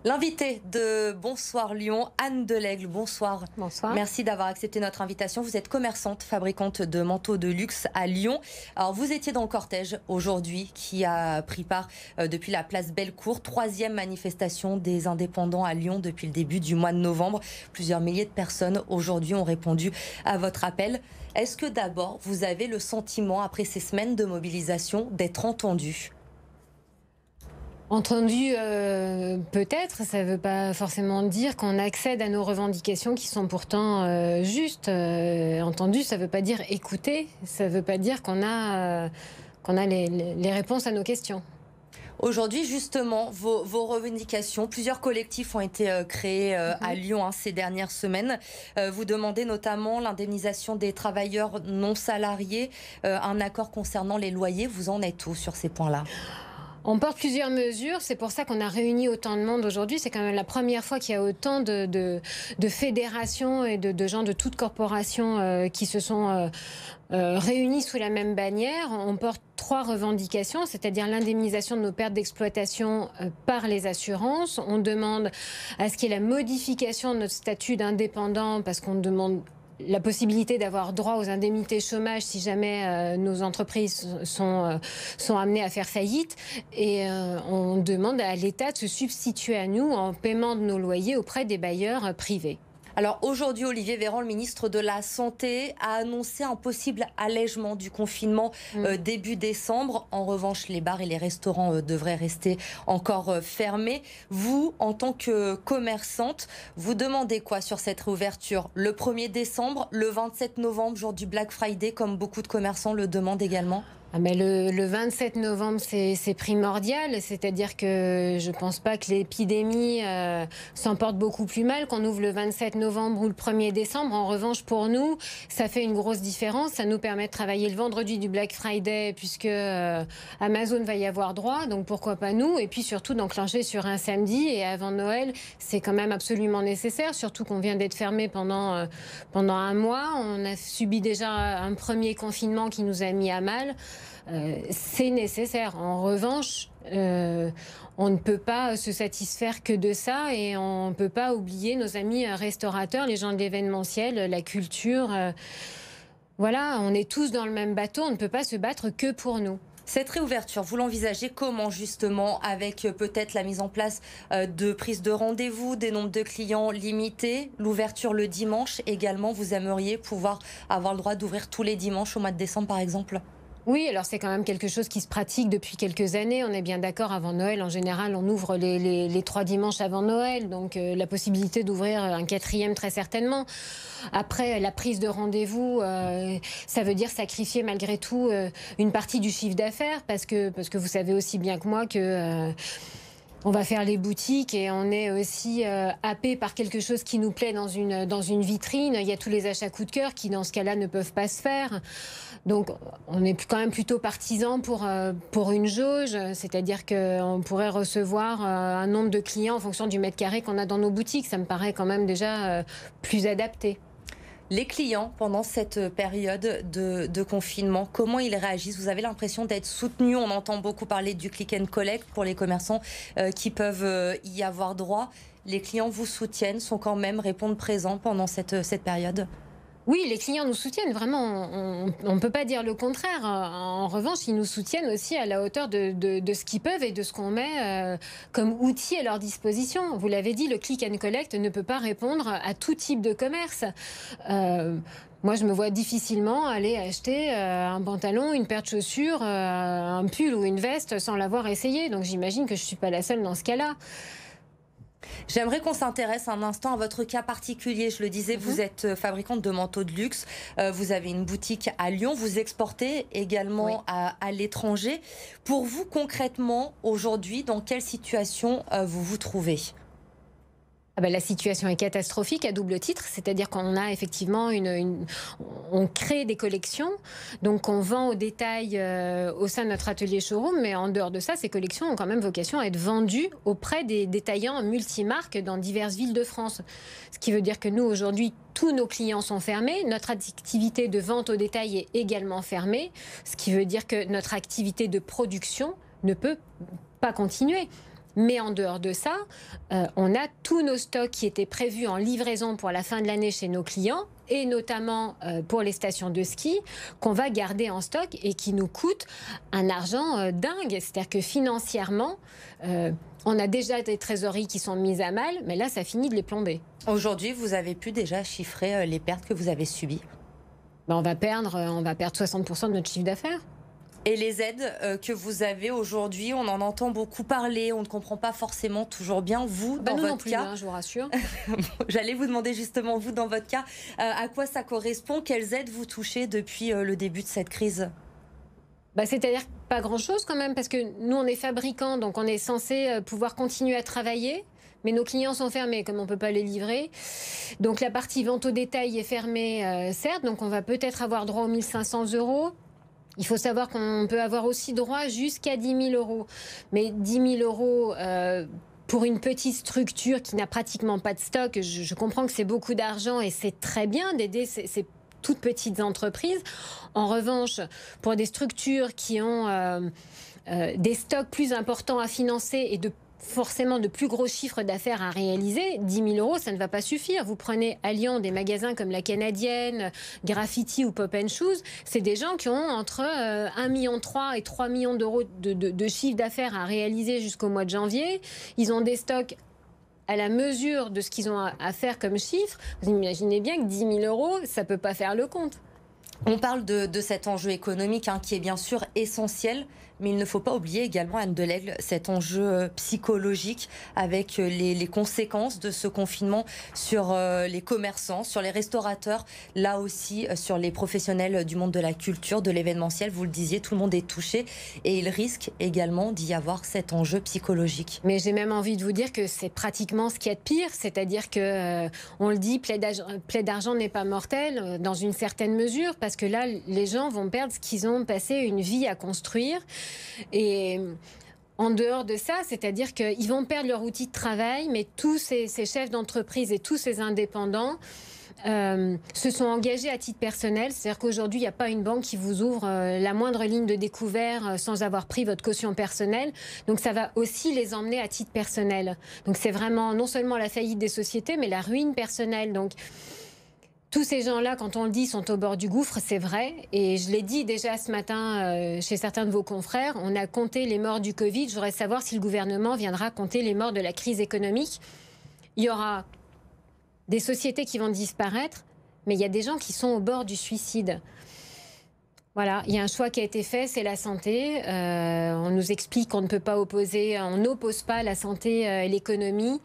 L'invitée de Bonsoir Lyon, Anne Delègle, bonsoir. Bonsoir. Merci d'avoir accepté notre invitation. Vous êtes commerçante, fabricante de manteaux de luxe à Lyon. Alors vous étiez dans le cortège aujourd'hui qui a pris part depuis la place Bellecour. 3e manifestation des indépendants à Lyon depuis le début du mois de novembre. Plusieurs milliers de personnes aujourd'hui ont répondu à votre appel. Est-ce que d'abord vous avez le sentiment, après ces semaines de mobilisation, d'être entendu ? Entendu, peut-être, ça ne veut pas forcément dire qu'on accède à nos revendications qui sont pourtant justes. Entendu, ça ne veut pas dire écouter, ça ne veut pas dire qu'on a les réponses à nos questions. Aujourd'hui, justement, vos revendications, plusieurs collectifs ont été créés à Lyon ces dernières semaines. Vous demandez notamment l'indemnisation des travailleurs non salariés, un accord concernant les loyers. Vous en êtes où sur ces points-là ? On porte plusieurs mesures, c'est pour ça qu'on a réuni autant de monde aujourd'hui. C'est quand même la première fois qu'il y a autant de fédérations et de gens de toutes corporations qui se sont réunis sous la même bannière. On porte 3 revendications, c'est-à-dire l'indemnisation de nos pertes d'exploitation par les assurances. On demande à ce qu'il y ait la modification de notre statut d'indépendant parce qu'on demande la possibilité d'avoir droit aux indemnités chômage si jamais nos entreprises sont amenées à faire faillite. Et on demande à l'État de se substituer à nous en paiement de nos loyers auprès des bailleurs privés. Alors aujourd'hui, Olivier Véran, le ministre de la Santé, a annoncé un possible allègement du confinement début décembre. En revanche, les bars et les restaurants devraient rester encore fermés. Vous, en tant que commerçante, vous demandez quoi sur cette réouverture ? Le 1er décembre, le 27 novembre, jour du Black Friday, comme beaucoup de commerçants le demandent également ? Le 27 novembre, c'est primordial, c'est-à-dire que je ne pense pas que l'épidémie s'emporte beaucoup plus mal qu'on ouvre le 27 novembre ou le 1er décembre. En revanche, pour nous, ça fait une grosse différence. Ça nous permet de travailler le vendredi du Black Friday puisque Amazon va y avoir droit, donc pourquoi pas nous ? Et puis surtout d'enclencher sur un samedi et avant Noël, c'est quand même absolument nécessaire, surtout qu'on vient d'être fermé pendant un mois. On a subi déjà un premier confinement qui nous a mis à mal. C'est nécessaire. En revanche, on ne peut pas se satisfaire que de ça et on ne peut pas oublier nos amis restaurateurs, les gens de l'événementiel, la culture. Voilà, on est tous dans le même bateau, on ne peut pas se battre que pour nous. Cette réouverture, vous l'envisagez comment justement, avec peut-être la mise en place de prises de rendez-vous, des nombres de clients limités, l'ouverture le dimanche également, vous aimeriez pouvoir avoir le droit d'ouvrir tous les dimanches au mois de décembre par exemple ? Oui, alors c'est quand même quelque chose qui se pratique depuis quelques années. On est bien d'accord, avant Noël, en général, on ouvre les 3 dimanches avant Noël. Donc la possibilité d'ouvrir un 4e, très certainement. Après, la prise de rendez-vous, ça veut dire sacrifier malgré tout une partie du chiffre d'affaires. Parce que vous savez aussi bien que moi que... on va faire les boutiques et on est aussi happé par quelque chose qui nous plaît dans une vitrine. Il y a tous les achats coup de cœur qui, dans ce cas-là, ne peuvent pas se faire. Donc, on est quand même plutôt partisan pour une jauge, c'est-à-dire qu'on pourrait recevoir un nombre de clients en fonction du mètre carré qu'on a dans nos boutiques. Ça me paraît quand même déjà plus adapté. Les clients, pendant cette période de confinement, comment ils réagissent ? Vous avez l'impression d'être soutenus ? On entend beaucoup parler du click and collect pour les commerçants qui peuvent y avoir droit. Les clients vous soutiennent, sont quand même, répondent présents pendant cette période ? Oui, les clients nous soutiennent, vraiment, on ne peut pas dire le contraire. En revanche, ils nous soutiennent aussi à la hauteur de ce qu'ils peuvent et de ce qu'on met comme outil à leur disposition. Vous l'avez dit, le click and collect ne peut pas répondre à tout type de commerce. Moi, je me vois difficilement aller acheter un pantalon, une paire de chaussures, un pull ou une veste sans l'avoir essayé. Donc j'imagine que je ne suis pas la seule dans ce cas-là. J'aimerais qu'on s'intéresse un instant à votre cas particulier. Je le disais, vous êtes fabricante de manteaux de luxe. Vous avez une boutique à Lyon. Vous exportez également à l'étranger. Pour vous, concrètement, aujourd'hui, dans quelle situation vous vous trouvez ? La situation est catastrophique à double titre, c'est-à-dire qu'on a effectivement on crée des collections, donc on vend au détail au sein de notre atelier showroom, mais en dehors de ça, ces collections ont quand même vocation à être vendues auprès des détaillants multimarques dans diverses villes de France. Ce qui veut dire que nous, aujourd'hui, tous nos clients sont fermés, notre activité de vente au détail est également fermée, ce qui veut dire que notre activité de production ne peut pas continuer. Mais en dehors de ça, on a tous nos stocks qui étaient prévus en livraison pour la fin de l'année chez nos clients, et notamment pour les stations de ski, qu'on va garder en stock et qui nous coûtent un argent dingue. C'est-à-dire que financièrement, on a déjà des trésoreries qui sont mises à mal, mais là, ça finit de les plomber. Aujourd'hui, vous avez pu déjà chiffrer les pertes que vous avez subies? On va perdre 60% de notre chiffre d'affaires. Et les aides que vous avez aujourd'hui, on en entend beaucoup parler, on ne comprend pas forcément toujours bien. Vous, dans nous votre non plus, cas, je vous rassure. J'allais vous demander justement, vous, dans votre cas, à quoi ça correspond? Quelles aides vous touchez depuis le début de cette crise? C'est-à-dire pas grand-chose quand même, parce que nous, on est fabricants, donc on est censé pouvoir continuer à travailler. Mais nos clients sont fermés, comme on ne peut pas les livrer. Donc la partie vente au détail est fermée, certes, donc on va peut-être avoir droit aux 1 500 €. Il faut savoir qu'on peut avoir aussi droit jusqu'à 10 000 €. Mais 10 000 € pour une petite structure qui n'a pratiquement pas de stock, je comprends que c'est beaucoup d'argent et c'est très bien d'aider ces toutes petites entreprises. En revanche, pour des structures qui ont des stocks plus importants à financer et forcément de plus gros chiffres d'affaires à réaliser, 10 000 €, ça ne va pas suffire. Vous prenez à Lyon des magasins comme la Canadienne, Graffiti ou Pop & Shoes, c'est des gens qui ont entre 1,3 million et 3 millions d'euros de chiffre d'affaires à réaliser jusqu'au mois de janvier. Ils ont des stocks à la mesure de ce qu'ils ont à faire comme chiffre. Vous imaginez bien que 10 000 €, ça ne peut pas faire le compte. On parle de cet enjeu économique qui est bien sûr essentiel, mais il ne faut pas oublier également, Anne Delaigle, cet enjeu psychologique avec les conséquences de ce confinement sur les commerçants, sur les restaurateurs, là aussi sur les professionnels du monde de la culture, de l'événementiel. Vous le disiez, tout le monde est touché et il risque également d'y avoir cet enjeu psychologique. Mais j'ai même envie de vous dire que c'est pratiquement ce qu'il y a de pire, c'est-à-dire que on le dit, plaie d'argent n'est pas mortel dans une certaine mesure, parce que là, les gens vont perdre ce qu'ils ont passé une vie à construire. Et en dehors de ça, c'est-à-dire qu'ils vont perdre leur outil de travail, mais tous ces chefs d'entreprise et tous ces indépendants se sont engagés à titre personnel. C'est-à-dire qu'aujourd'hui, il n'y a pas une banque qui vous ouvre la moindre ligne de découvert sans avoir pris votre caution personnelle. Donc ça va aussi les emmener à titre personnel. Donc c'est vraiment non seulement la faillite des sociétés, mais la ruine personnelle. Donc tous ces gens-là, quand on le dit, sont au bord du gouffre, c'est vrai. Et je l'ai dit déjà ce matin chez certains de vos confrères, on a compté les morts du Covid. Je voudrais savoir si le gouvernement viendra compter les morts de la crise économique. Il y aura des sociétés qui vont disparaître, mais il y a des gens qui sont au bord du suicide. Voilà, il y a un choix qui a été fait, c'est la santé. On nous explique qu'on ne peut pas opposer, on n'oppose pas la santé et l'économie.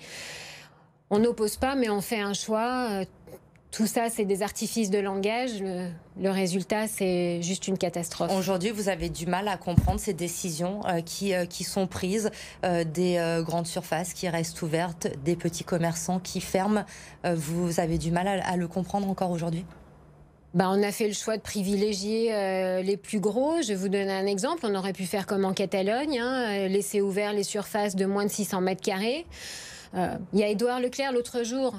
On n'oppose pas, mais on fait un choix. Tout ça, c'est des artifices de langage. Le résultat, c'est juste une catastrophe. Aujourd'hui, vous avez du mal à comprendre ces décisions qui sont prises, des grandes surfaces qui restent ouvertes, des petits commerçants qui ferment. Vous avez du mal à le comprendre encore aujourd'hui? On a fait le choix de privilégier les plus gros. Je vais vous donner un exemple. On aurait pu faire comme en Catalogne, laisser ouvert les surfaces de moins de 600 mètres carrés. Il y a Édouard Leclerc l'autre jour,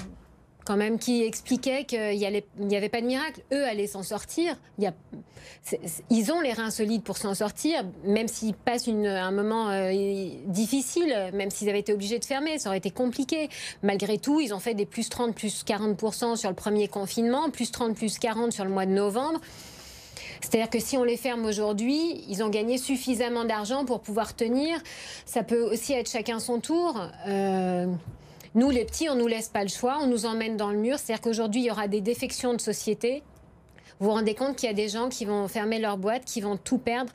quand même, qui expliquait qu'il n'y avait pas de miracle. Eux allaient s'en sortir. Ils ont les reins solides pour s'en sortir, même s'ils passent un moment difficile, même s'ils avaient été obligés de fermer, ça aurait été compliqué. Malgré tout, ils ont fait des plus 30, plus 40% sur le premier confinement, plus 30, plus 40 sur le mois de novembre. C'est-à-dire que si on les ferme aujourd'hui, ils ont gagné suffisamment d'argent pour pouvoir tenir. Ça peut aussi être chacun son tour. Nous, les petits, on ne nous laisse pas le choix, on nous emmène dans le mur. C'est-à-dire qu'aujourd'hui, il y aura des défections de société. Vous vous rendez compte qu'il y a des gens qui vont fermer leur boîte, qui vont tout perdre.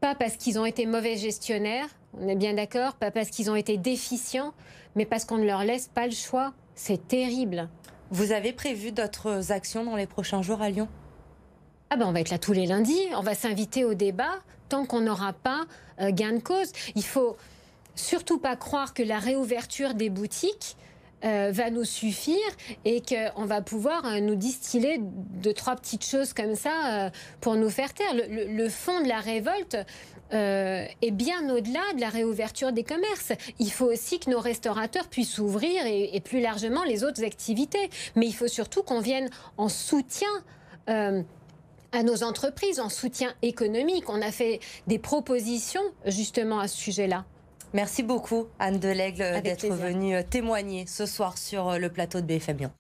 Pas parce qu'ils ont été mauvais gestionnaires, on est bien d'accord, pas parce qu'ils ont été déficients, mais parce qu'on ne leur laisse pas le choix. C'est terrible. Vous avez prévu d'autres actions dans les prochains jours à Lyon? On va être là tous les lundis, on va s'inviter au débat tant qu'on n'aura pas gain de cause. Il faut surtout pas croire que la réouverture des boutiques va nous suffire et qu'on va pouvoir nous distiller 2-3 petites choses comme ça pour nous faire taire. Le fond de la révolte est bien au-delà de la réouverture des commerces. Il faut aussi que nos restaurateurs puissent ouvrir et plus largement les autres activités. Mais il faut surtout qu'on vienne en soutien à nos entreprises, en soutien économique. On a fait des propositions justement à ce sujet-là. Merci beaucoup, Anne Delaigle, Avec d'être plaisir. venue témoigner ce soir sur le plateau de BFM Lyon.